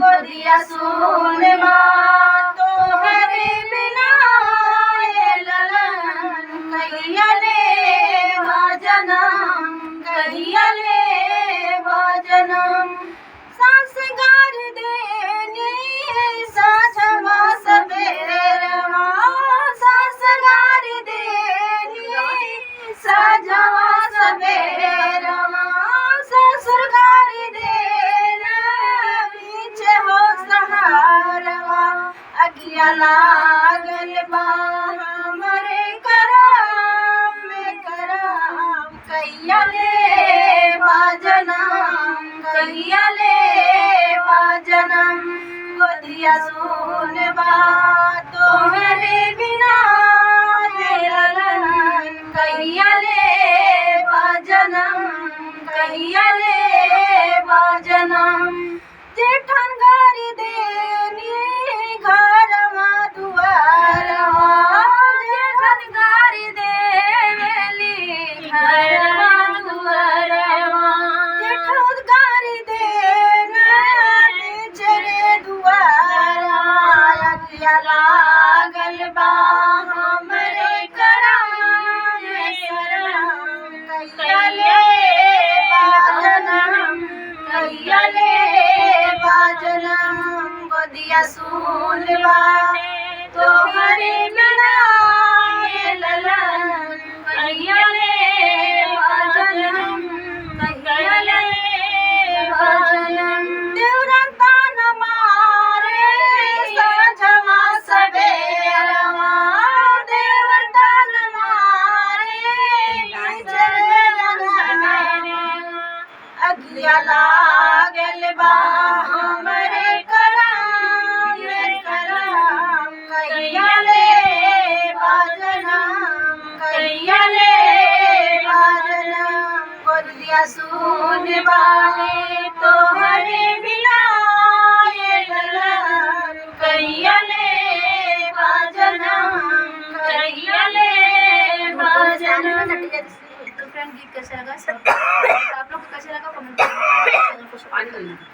गोदिया सुन माँ तोहरे बिना ये ललन कहिया ले जनम कहिया ले जनम सांस गार देनी साझवा सवेरवा सांस गार देनी साझवा सवेरवा ससुर गार देना बीच हो सहारवा अगिया लागल बा हमरे करम में करम कहिया ले जनम कहिया ले जनम गोदिया सुन बा तोहरे बिना ये ललन कहिया ले जनम कहिया ले जनम जेठन गारी देनी घरवा दुआरवा जेठन गारी देली घरवा दुआरवा जेठन गारी देना बेचरे दुआरवा अगिया लागल बा हमरे करम में करम कहिया ले जनम कहिया ले जनम गोदिया सुन बा तोहरे बिना ये ललन कहिया ले जनम कहिया ले जनम देवरन तान मारे साझवा सवेरवा देवर तान मारे बिचरे अगिया लागल बा हमरे करम में करम कहिया ले जनम कहिया ले जनम गोदिया सुन बाले तोहरे बिना ये ललन कहिया ले जनम कहिया ले जनम। तो फ्रेंड गीत कैसा लगा सब आप लोग को कैसा लगा कमेंट करना।